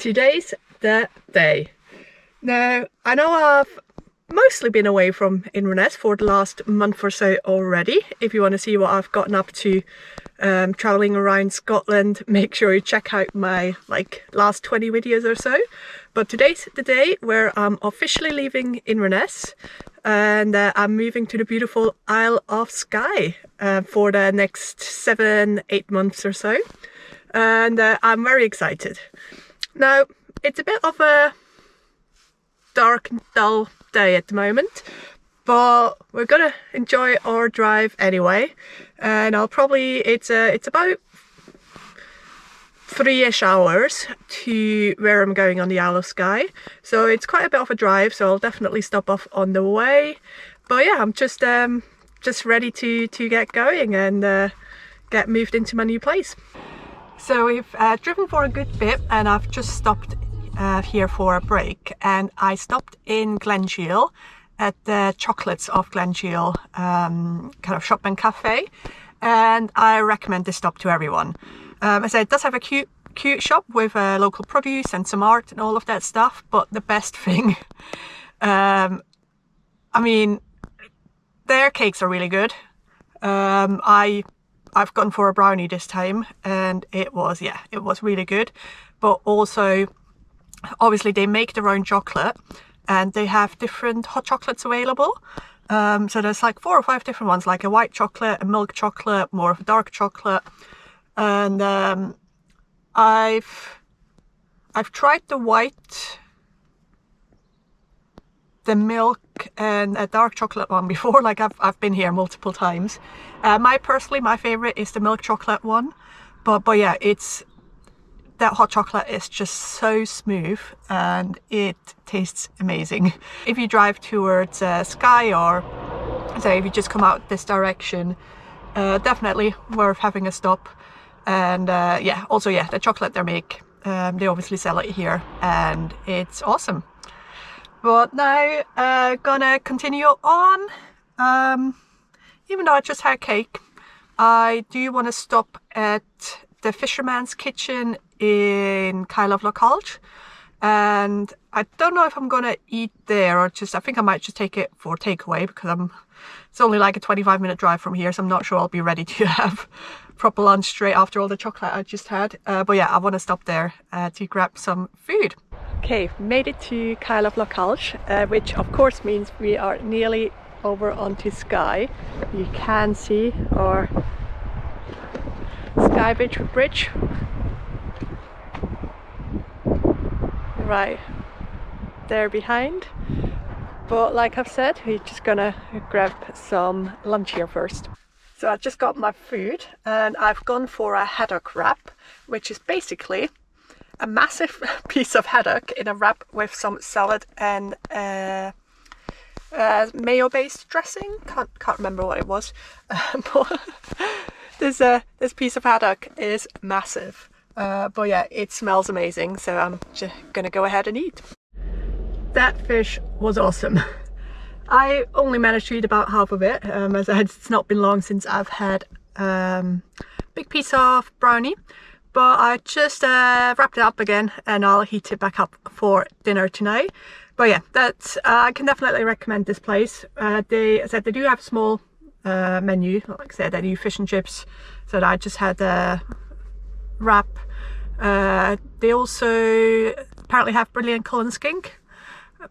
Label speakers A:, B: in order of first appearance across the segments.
A: Today's the day. Now, I know I've mostly been away from Inverness for the last month or so already. If you want to see what I've gotten up to travelling around Scotland, make sure you check out my last 20 videos or so. But today's the day where I'm officially leaving Inverness and I'm moving to the beautiful Isle of Skye for the next 7-8 months or so. And I'm very excited. Now, it's a bit of a dark and dull day at the moment, but we're gonna enjoy our drive anyway. And it's about 3-ish hours to where I'm going on the Isle of Skye, so it's quite a bit of a drive, so I'll definitely stop off on the way. But yeah, I'm just ready to get going and get moved into my new place. So we've driven for a good bit and I've just stopped here for a break, and I stopped in Glenshiel at the Chocolates of Glenshiel kind of shop and cafe, and I recommend this stop to everyone. As I said, it does have a cute shop with local produce and some art and all of that stuff, but the best thing, I mean, their cakes are really good. I've gone for a brownie this time and it was really good. But also, obviously they make their own chocolate and they have different hot chocolates available. So there's like 4 or 5 different ones, like a white chocolate, a milk chocolate, more of a dark chocolate. And I've tried the white, the milk and a dark chocolate one before. Like I've been here multiple times. My favorite is the milk chocolate one, but yeah, that hot chocolate is just so smooth and it tastes amazing. If you drive towards Skye, or say if you just come out this direction, definitely worth having a stop. And the chocolate they make, they obviously sell it here and it's awesome. But now gonna continue on. Even though I just had cake, I do want to stop at the Fisherman's Kitchen in ISLE of SKYE, and I don't know if I'm gonna eat there or I think I might just take it for takeaway, because it's only like a 25-minute drive from here, so I'm not sure I'll be ready to have proper lunch straight after all the chocolate I just had. But yeah, I want to stop there to grab some food. Okay, made it to ISLE of SKYE, which of course means we are nearly over onto Skye. You can see our Skye Bridge right there behind. But like I've said, we're just gonna grab some lunch here first. So I just got my food and I've gone for a haddock wrap, which is basically a massive piece of haddock in a wrap with some salad and mayo-based dressing. Can't remember what it was. But this piece of haddock is massive. But yeah, it smells amazing, so I'm just gonna go ahead and eat. That fish was awesome. I only managed to eat about half of it, as it's not been long since I've had big piece of brownie. But I just wrapped it up again and I'll heat it back up for dinner tonight. But yeah, I can definitely recommend this place. They do have a small menu. Like I said, they do fish and chips, so I just had a wrap. They also apparently have brilliant Cullen skink,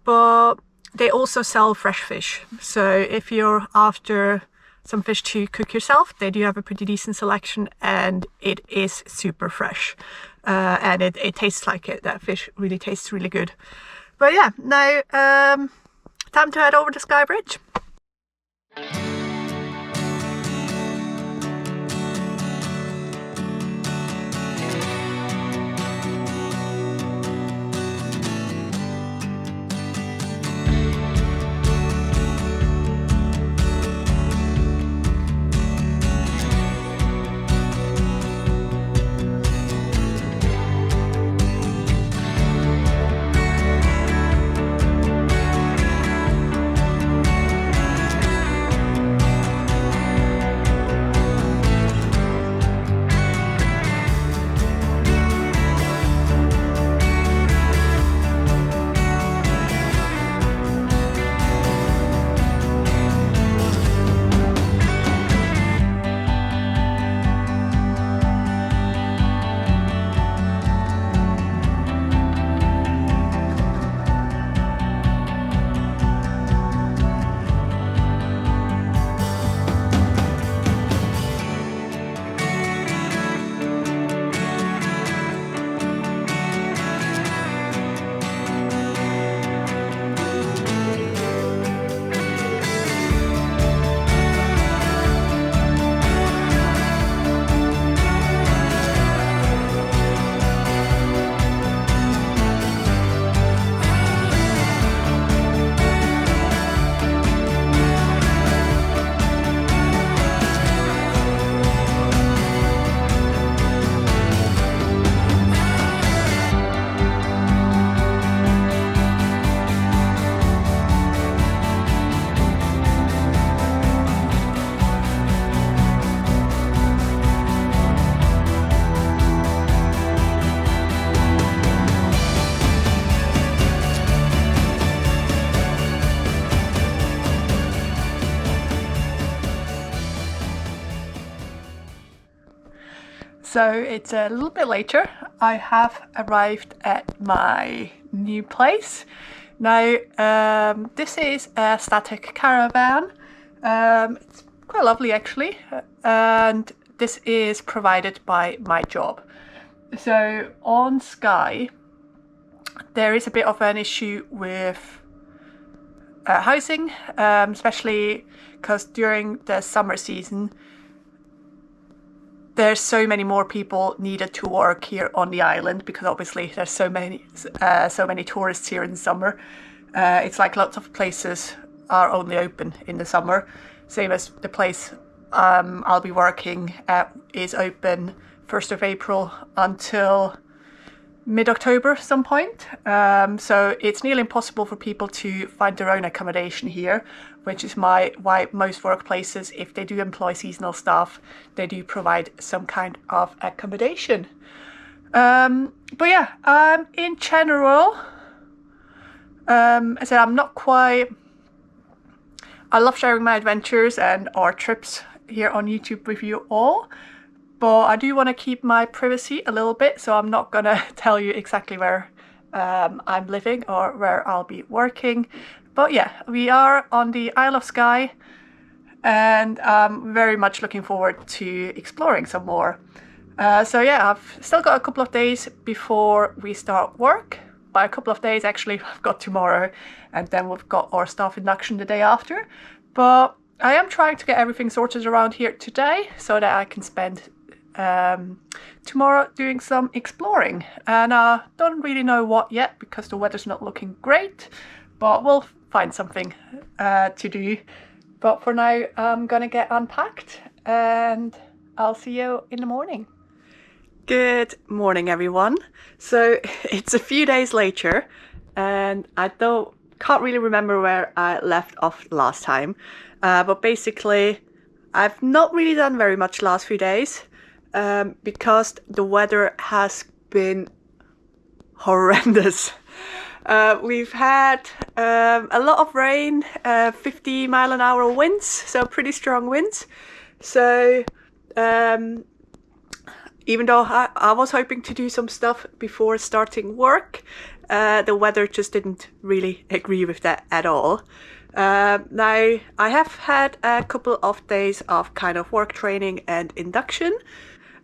A: but they also sell fresh fish. So if you're after some fish to cook yourself, they do have a pretty decent selection and it is super fresh. And it tastes like it. That fish really tastes really good. But yeah, now time to head over to Skye Bridge. So it's a little bit later. I have arrived at my new place. Now, this is a static caravan. It's quite lovely actually, and this is provided by my job. So on Skye, there is a bit of an issue with housing, especially because during the summer season, there's so many more people needed to work here on the island because obviously there's so many tourists here in the summer. It's like lots of places are only open in the summer, same as the place I'll be working at is open 1st of April until mid-October some point. So it's nearly impossible for people to find their own accommodation here, which is why most workplaces, if they do employ seasonal staff, they do provide some kind of accommodation. But yeah, in general, I said I'm not quite... I love sharing my adventures and our trips here on YouTube with you all, but I do want to keep my privacy a little bit, so I'm not gonna tell you exactly where I'm living or where I'll be working. But yeah, we are on the Isle of Skye, and I'm very much looking forward to exploring some more. So yeah, I've still got a couple of days before we start work. By a couple of days, actually, I've got tomorrow, and then we've got our staff induction the day after. But I am trying to get everything sorted around here today so that I can spend tomorrow doing some exploring. And I don't really know what yet because the weather's not looking great, but we'll find something to do. But for now, I'm gonna get unpacked and I'll see you in the morning. Good morning, everyone. So it's a few days later and I can't really remember where I left off last time. But basically, I've not really done very much last few days because the weather has been horrendous. We've had a lot of rain, 50-mile-an-hour winds, so pretty strong winds. So even though I was hoping to do some stuff before starting work, the weather just didn't really agree with that at all. Now, I have had a couple of days of kind of work training and induction.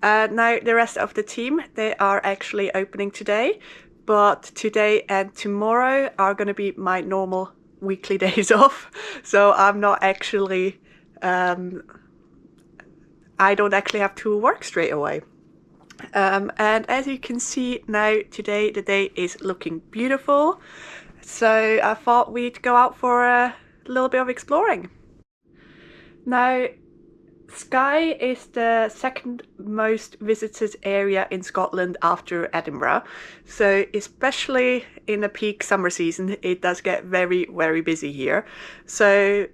A: Now, the rest of the team, they are actually opening today, but today and tomorrow are going to be my normal weekly days off. So I'm not actually, I don't actually have to work straight away. And as you can see now, today the day is looking beautiful. So I thought we'd go out for a little bit of exploring. Now, Skye is the second most visited area in Scotland after Edinburgh. So especially in the peak summer season, it does get very, very busy here. So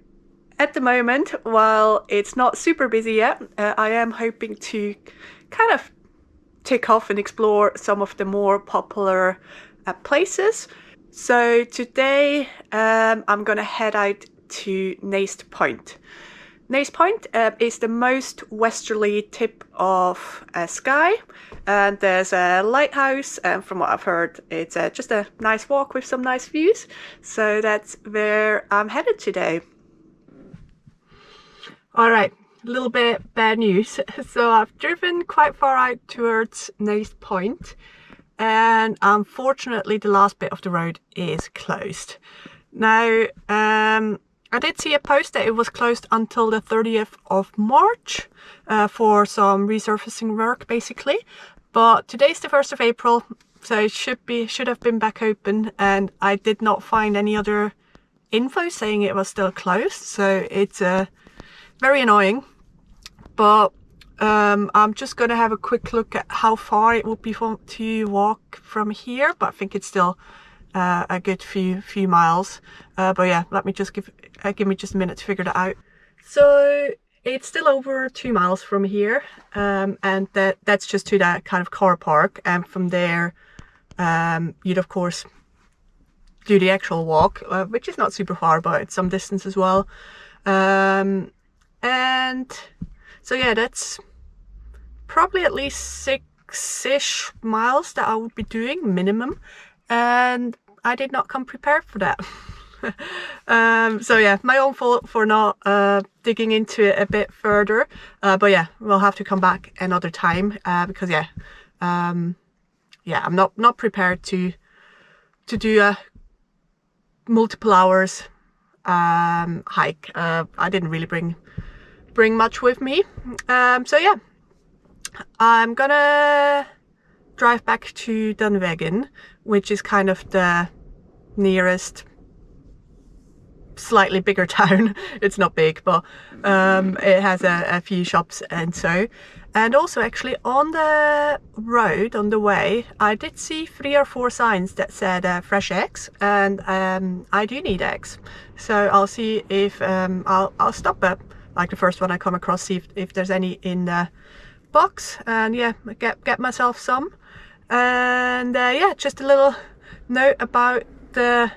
A: at the moment, while it's not super busy yet, I am hoping to kind of tick off and explore some of the more popular places. So today I'm gonna head out to Neist Point. Neist Point is the most westerly tip of Skye, and there's a lighthouse, and from what I've heard it's just a nice walk with some nice views. So that's where I'm headed today. Alright, a little bit bad news. So I've driven quite far out towards Neist Point, and unfortunately the last bit of the road is closed. Now, I did see a post that it was closed until the 30th of March for some resurfacing work basically, but today's the 1st of April, so it should have been back open, and I did not find any other info saying it was still closed, so it's very annoying. But I'm just gonna have a quick look at how far it would be to walk from here, but I think it's still a good few miles. But yeah, let me just give me just a minute to figure that out. So it's still over 2 miles from here, and that's just to that kind of car park, and from there you'd of course do the actual walk, which is not super far, but it's some distance as well. And so yeah, that's probably at least 6-ish miles that I would be doing minimum, and I did not come prepared for that. So yeah, my own fault for not digging into it a bit further, but yeah, we'll have to come back another time, because yeah, I'm not prepared to do a multiple hours hike. I didn't really bring much with me, so yeah, I'm gonna drive back to Dunvegan, which is kind of the nearest slightly bigger town. It's not big, but it has a few shops and so. And also actually on the road, on the way, I did see 3 or 4 signs that said fresh eggs, and I do need eggs. So I'll see if I'll stop at like the first one I come across, see if there's any in the box, and yeah, get myself some. And yeah, just a little note about the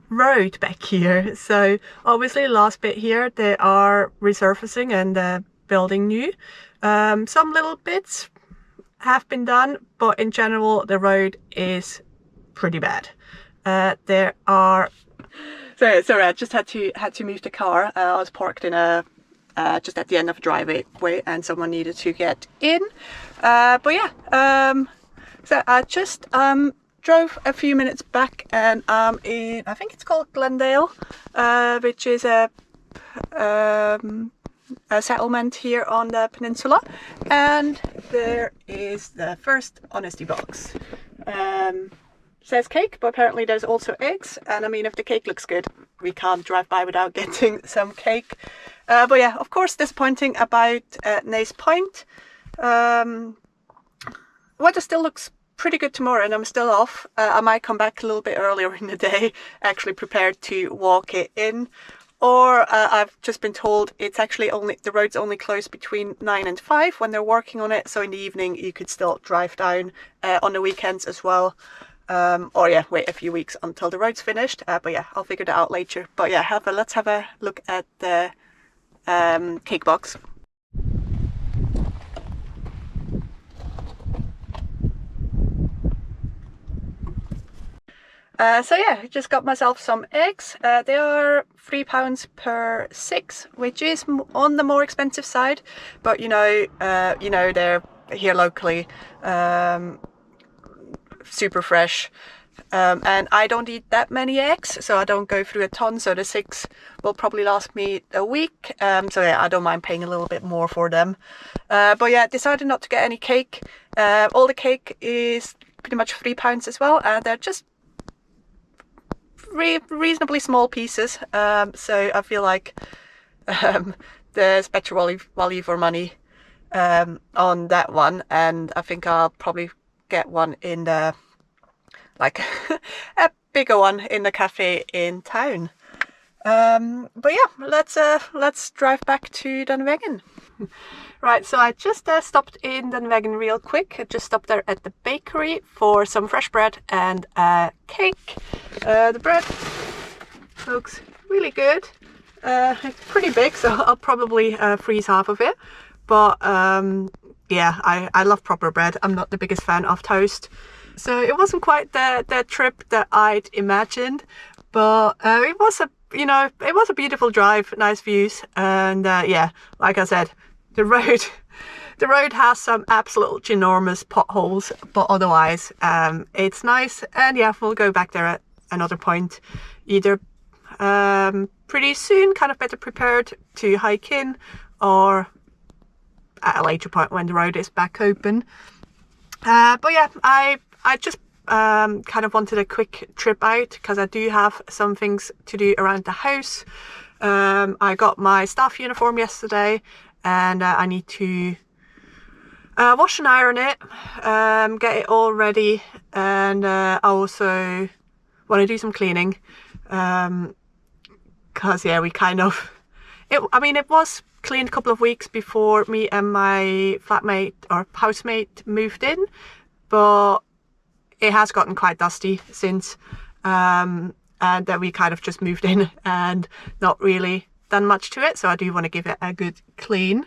A: road back here. So obviously the last bit here they are resurfacing and building new. Some little bits have been done, but in general the road is pretty bad. There are sorry, I just had to move the car. I was parked in a just at the end of a driveway and someone needed to get in, but yeah, so I just drove a few minutes back, and in, I think it's called Glendale, which is a settlement here on the peninsula, and there is the first honesty box. Says cake, but apparently there's also eggs, and I mean, if the cake looks good, we can't drive by without getting some cake. But yeah, of course, disappointing about Neist Point. Weather still looks pretty good tomorrow, and I'm still off. I might come back a little bit earlier in the day, actually prepared to walk it in, or I've just been told it's actually the road's only closed between 9 and 5 when they're working on it, so in the evening you could still drive down on the weekends as well, or yeah, wait a few weeks until the road's finished, but yeah, I'll figure that out later. But yeah, let's have a look at the cake box. So yeah, just got myself some eggs. They are £3 per 6, which is on the more expensive side, but you know they're here locally, super fresh, and I don't eat that many eggs, so I don't go through a ton, so the 6 will probably last me a week, so yeah, I don't mind paying a little bit more for them. But yeah, decided not to get any cake. All the cake is pretty much £3 as well, and they're just reasonably small pieces, so I feel like there's better value for money on that one, and I think I'll probably get one in the like a bigger one in the cafe in town. But yeah, let's drive back to Dunvegan. Right, so I just stopped in Dunvegan real quick. I just stopped there at the bakery for some fresh bread and cake. The bread looks really good. It's pretty big, so I'll probably freeze half of it. But yeah, I love proper bread. I'm not the biggest fan of toast. So it wasn't quite the trip that I'd imagined, but it was a beautiful drive, nice views, and yeah, like I said, the road has some absolute ginormous potholes, but otherwise it's nice. And yeah, we'll go back there at another point, either pretty soon, kind of better prepared to hike in, or at a later point when the road is back open. But yeah, I just kind of wanted a quick trip out because I do have some things to do around the house. I got my staff uniform yesterday, and I need to wash and iron it, get it all ready, and I also want to do some cleaning, because yeah, we kind of it was cleaned a couple of weeks before me and my flatmate or housemate moved in, but it has gotten quite dusty since, and that we kind of just moved in and not really done much to it, so I do want to give it a good clean.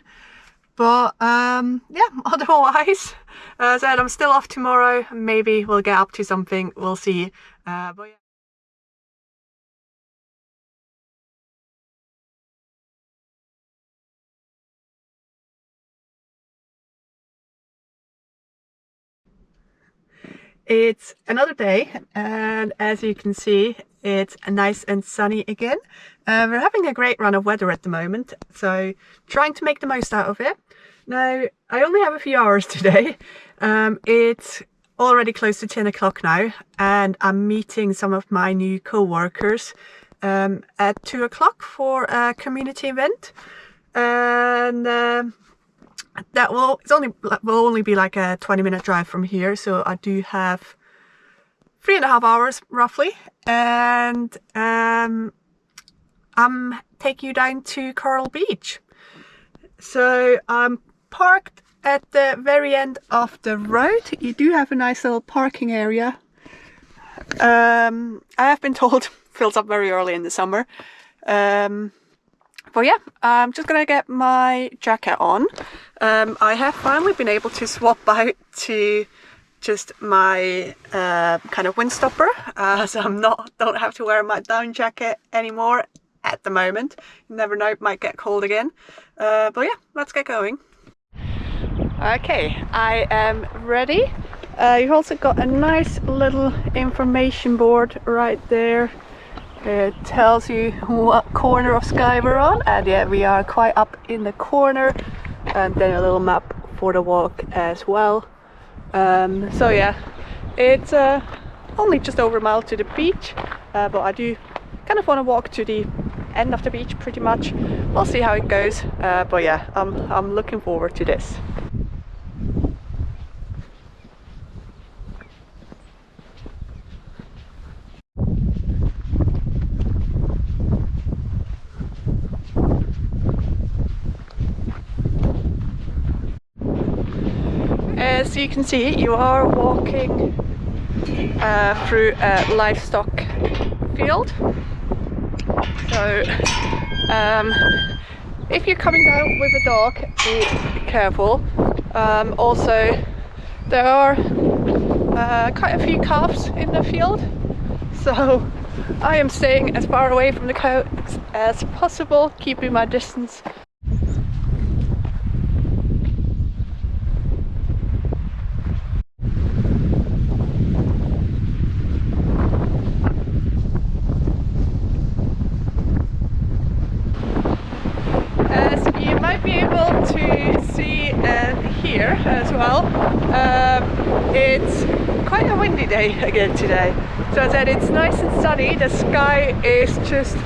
A: But yeah, otherwise, as I said, I'm still off tomorrow. Maybe we'll get up to something. We'll see. But yeah. It's another day, and as you can see, it's nice and sunny again. We're having a great run of weather at the moment, so trying to make the most out of it. Now, I only have a few hours today. It's already close to 10 o'clock now, and I'm meeting some of my new co-workers at 2 o'clock for a community event. And will only be like a 20-minute drive from here, so I do have 3.5 hours roughly, and I'm taking you down to Coral Beach. So I'm parked at the very end of the road. You do have a nice little parking area. I have been told fills up very early in the summer. But yeah, I'm just gonna get my jacket on. I have finally been able to swap out to just my kind of windstopper, so don't have to wear my down jacket anymore at the moment. You never know, it might get cold again. But yeah, let's get going. Okay, I am ready. You've also got a nice little information board right there. It tells you what corner of Skye we're on, and yeah, we are quite up in the corner, and then a little map for the walk as well. So yeah, it's only just over a mile to the beach, but I do kind of want to walk to the end of the beach pretty much. We'll see how it goes, but yeah, I'm looking forward to this. As you can see, you are walking through a livestock field. So if you're coming down with a dog, be careful. Also, there are quite a few calves in the field, so I am staying as far away from the cows as possible, keeping my distance. Here as well. It's quite a windy day again today, so as I said, it's nice and sunny. The sky is just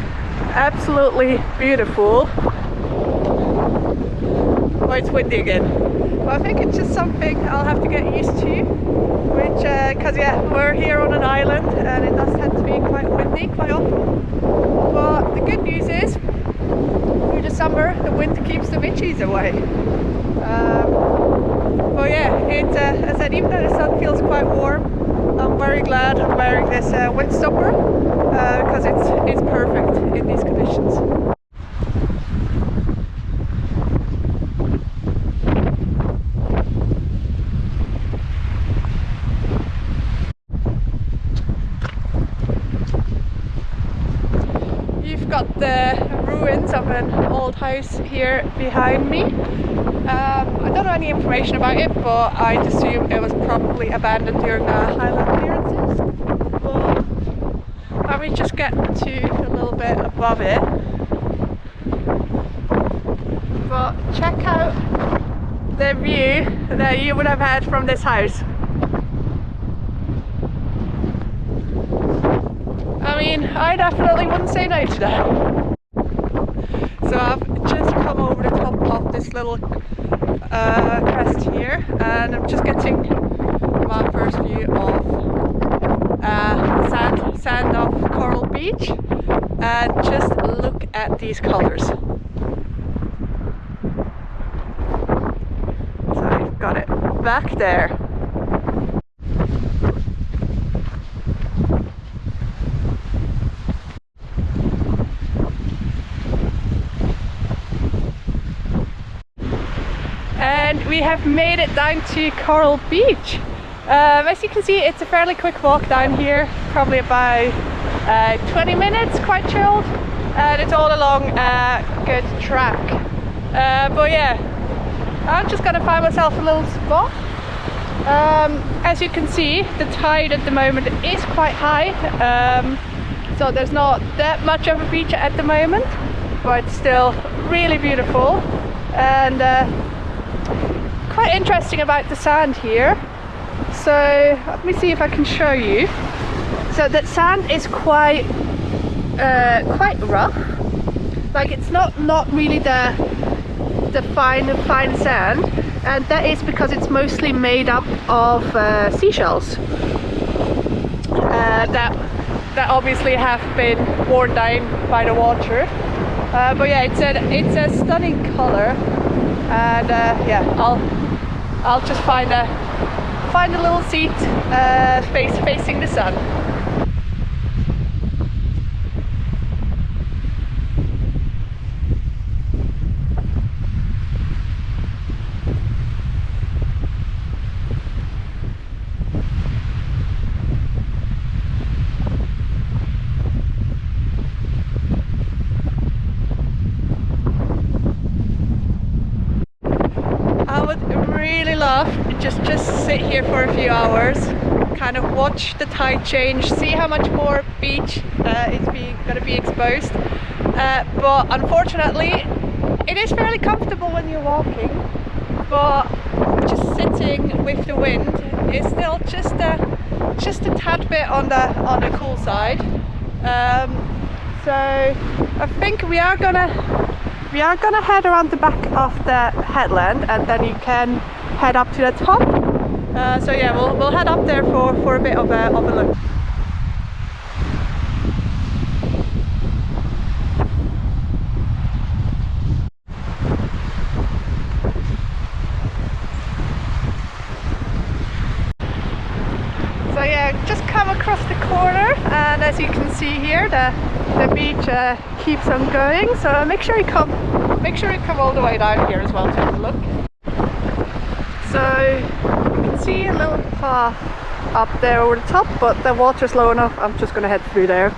A: absolutely beautiful. Oh, it's windy again. Well, I think it's just something I'll have to get used to, which because yeah, we're here on an island and it does tend to be quite windy quite often. But the good news is, through the summer the wind keeps the witches away. But yeah, it's as I said, even though the sun feels quite warm, I'm very glad I'm wearing this windstopper because it's perfect in these conditions. You've got the ruins of an old house here behind me. I don't know any information about it, but I'd assume it was probably abandoned during the Highland clearances. But let me just get to a little bit above it. But check out the view that you would have had from this house. I mean, I definitely wouldn't say no to that. So I've just come over the top of this little crest here, and I'm just getting my first view of sand of Coral Beach, and just look at these colours. So I've got it back there. have made it down to Coral Beach. As you can see, it's a fairly quick walk down here, probably about 20 minutes, quite chilled, and it's all along a good track. But yeah, I'm just gonna find myself a little spot. As you can see, the tide at the moment is quite high, so there's not that much of a beach at the moment, but it's still really beautiful and quite interesting about the sand here. So let me see if I can show you. So that sand is quite rough. Like, it's not really the fine sand, and that is because it's mostly made up of seashells that obviously have been worn down by the water. But yeah, it's a stunning color, and yeah, I'll just find a little seat facing the sun. I would really love to just sit here for a few hours, kind of watch the tide change, see how much more beach is going to be exposed. But unfortunately, it is fairly comfortable when you're walking, but just sitting with the wind is still just a tad bit on the cool side. So I think we are gonna head around the back of the headland, and then you can head up to the top. So yeah, we'll head up there for a bit of a look. So yeah, just come across the corner, and as you can see here, the beach keeps on going. So make sure you come all the way down here as well to have a look. So you can see a little path up there over the top, but the water's low enough. I'm just going to head through there.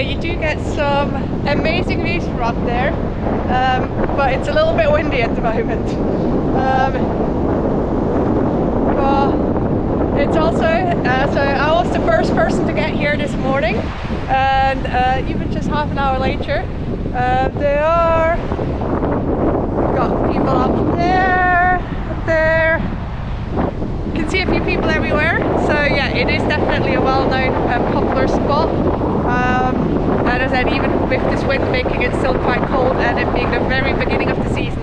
A: You do get some amazing views from up there, but it's a little bit windy at the moment. But it's also, so I was the first person to get here this morning, and even just half an hour later, there are, got people up there, you can see a few people everywhere. So yeah, it is definitely a well-known popular spot. And as I said, even with this wind making it still quite cold and it being the very beginning of the season.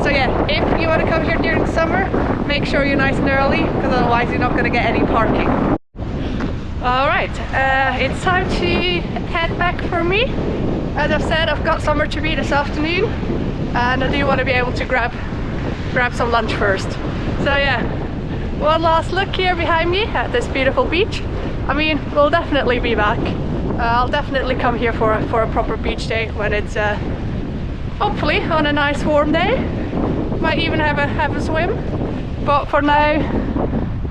A: So yeah, if you want to come here during summer, make sure you're nice and early, because otherwise you're not going to get any parking. Alright, it's time to head back for me. As I've said, I've got somewhere to be this afternoon, and I do want to be able to grab some lunch first. So yeah, one last look here behind me at this beautiful beach. I mean, we'll definitely be back. I'll definitely come here for a proper beach day when it's hopefully on a nice warm day. might even have a swim. But for now,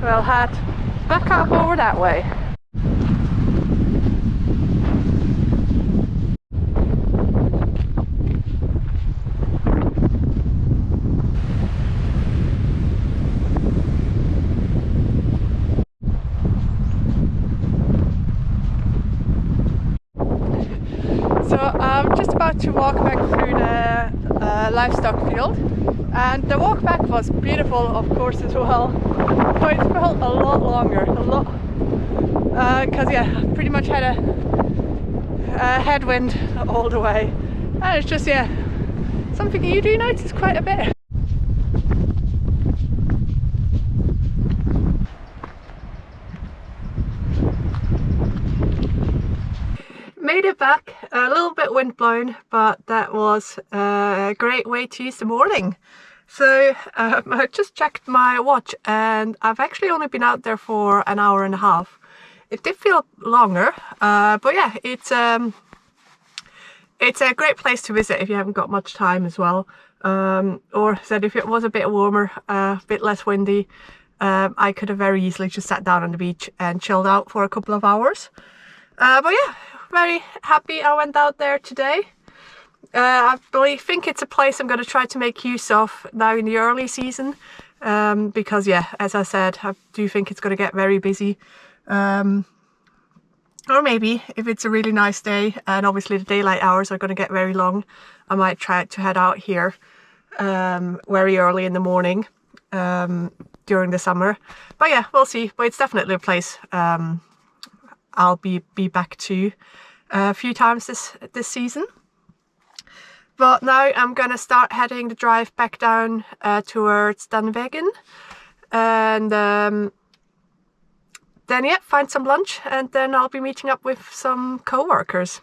A: we'll head back up over that way. So I'm just about to walk back through the livestock field, and the walk back was beautiful, of course, as well, but it felt a lot longer, because yeah, I pretty much had a headwind all the way, and it's just, yeah, something you do notice quite a bit. Made it back, a little bit wind blown, but that was a great way to use the morning. So I just checked my watch and I've actually only been out there for an hour and a half. It did feel longer, but yeah, it's a great place to visit if you haven't got much time as well. Or said if it was a bit warmer, a bit less windy, I could have very easily just sat down on the beach and chilled out for a couple of hours. But yeah, very happy I went out there today. I think it's a place I'm going to try to make use of now in the early season, because yeah, as I said, I do think it's going to get very busy. Or maybe if it's a really nice day and obviously the daylight hours are going to get very long, I might try to head out here very early in the morning during the summer. But yeah, we'll see. But it's definitely a place I'll be back to a few times this season. But now I'm gonna start heading the drive back down towards Dunvegan, and then yeah, find some lunch, and then I'll be meeting up with some co-workers.